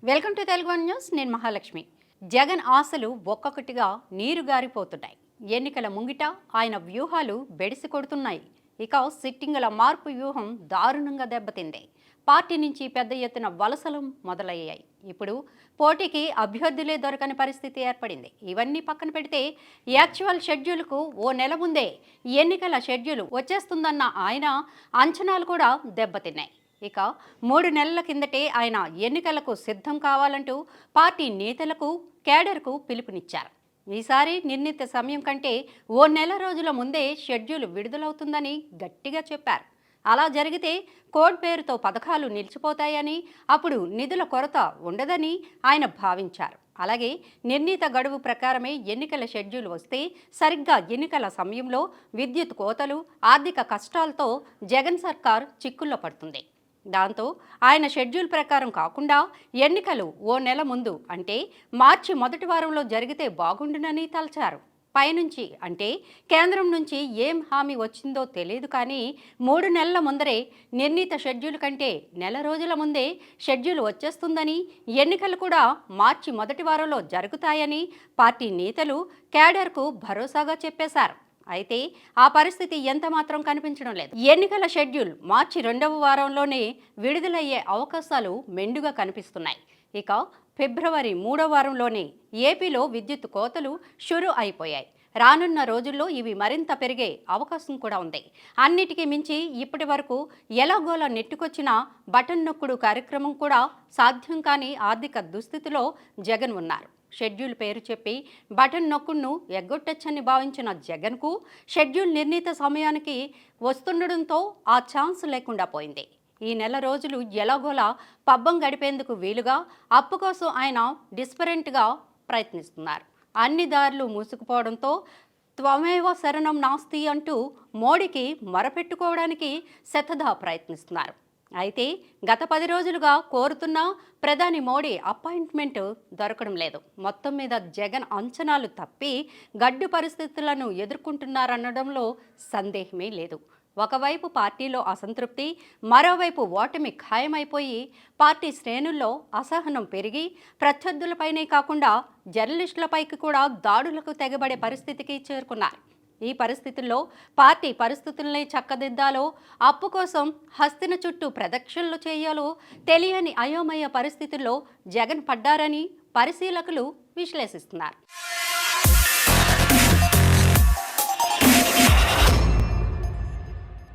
Welcome to Telugu one news. నేను మహాలక్ష్మి. జగన్ ఆశలు ఒక్కొక్కటిగా నీరు గారిపోతున్నాయి. ఎన్నికల ముంగిట ఆయన వ్యూహాలు బెడిసి కొడుతున్నాయి. ఇక సిట్టింగుల మార్పు వ్యూహం దారుణంగా దెబ్బతింది. పార్టీ నుంచి పెద్ద ఎత్తున వలసలు మొదలయ్యాయి. ఇప్పుడు పోటీకి అభ్యర్థులే దొరకని పరిస్థితి ఏర్పడింది. ఇవన్నీ పక్కన పెడితే యాక్చువల్ షెడ్యూల్కు ఓ నెల ముందే ఎన్నికల షెడ్యూల్ వచ్చేస్తుందన్న ఆయన అంచనాలు కూడా దెబ్బతిన్నాయి. ఇక 3 నెలల కిందటే ఆయన ఎన్నికలకు సిద్ధం కావాలంటూ పార్టీ నేతలకు, కేడర్కు పిలుపునిచ్చారు. ఈసారి నిర్ణీత సమయం కంటే ఓ నెల రోజుల ముందే షెడ్యూల్ విడుదలవుతుందని గట్టిగా చెప్పారు. అలా జరిగితే కోడ్ పేరుతో పథకాలు నిలిచిపోతాయని, అప్పుడు నిధుల కొరత ఉండదని ఆయన భావించారు. అలాగే నిర్ణీత గడువు ప్రకారమే ఎన్నికల షెడ్యూల్ వస్తే సరిగ్గా ఎన్నికల సమయంలో విద్యుత్ కోతలు, ఆర్థిక కష్టాలతో జగన్ సర్కార్ చిక్కుల్లో పడుతుంది. దాంతో ఆయన షెడ్యూల్ ప్రకారం కాకుండా ఎన్నికలు ఓ నెల ముందు అంటే మార్చి మొదటి వారంలో జరిగితే బాగుండునని తలచారు. పైనుంచి అంటే కేంద్రం నుంచి ఏం హామీ వచ్చిందో తెలియదు, కానీ 3 నెలల ముందరే నిర్ణీత షెడ్యూల్ కంటే నెల రోజుల ముందే షెడ్యూల్ వచ్చేస్తుందని, ఎన్నికలు కూడా మార్చి మొదటి వారంలో జరుగుతాయని పార్టీ నేతలు కేడర్కు భరోసాగా చెప్పేశారు. అయితే ఆ పరిస్థితి ఎంత మాత్రం కనిపించడం లేదు. ఎన్నికల షెడ్యూల్ మార్చి 2వ వారంలోనే విడుదలయ్యే అవకాశాలు మెండుగా కనిపిస్తున్నాయి. ఇక ఫిబ్రవరి 3వ వారంలోనే ఏపీలో విద్యుత్ కోతలు షురు అయిపోయాయి. రానున్న రోజుల్లో ఇవి మరింత పెరిగే అవకాశం కూడా ఉంది. అన్నిటికీ మించి ఇప్పటి వరకు ఎలాగోలా నెట్టుకొచ్చిన బటన్ నొక్కుడు కార్యక్రమం కూడా సాధ్యం కాని ఆర్థిక దుస్థితిలో జగన్ ఉన్నారు. షెడ్యూల్ పేరు చెప్పి బటన్ నొక్కుడును ఎగ్గొట్టొచ్చని భావించిన జగన్కు షెడ్యూల్ నిర్ణీత సమయానికి వస్తుండడంతో ఆ ఛాన్స్ లేకుండా పోయింది. ఈ నెల రోజులు ఎలాగోలా పబ్బం గడిపేందుకు వీలుగా అప్పు కోసం ఆయన డిస్పరెంట్గా ప్రయత్నిస్తున్నారు. అన్ని దారులు మూసుకుపోవడంతో త్వమేవ శరణం నాస్తి అంటూ మోడీకి మొరపెట్టుకోవడానికి శతదా ప్రయత్నిస్తున్నారు. అయితే గత 10 రోజులుగా కోరుతున్న ప్రధాని మోడీ అపాయింట్మెంట్ దొరకడం లేదు. మొత్తం మీద జగన్ అంచనాలు తప్పి గడ్డు పరిస్థితులను ఎదుర్కొంటున్నారనడంలో సందేహమే లేదు. ఒకవైపు పార్టీలో అసంతృప్తి, మరోవైపు ఓటమి ఖాయమైపోయి పార్టీ శ్రేణుల్లో అసహనం పెరిగి ప్రత్యర్థులపైనే కాకుండా జర్నలిస్టులపైకి కూడా దాడులకు తెగబడే పరిస్థితికి చేరుకున్నారు. ఈ పరిస్థితుల్లో పార్టీ పరిస్థితుల్ని చక్కదిద్దాలో, అప్పు కోసం హస్తిన చుట్టూ ప్రదక్షిణలు చేయాలో తెలియని అయోమయ పరిస్థితుల్లో జగన్ పడ్డారని పరిశీలకులు విశ్లేషిస్తున్నారు.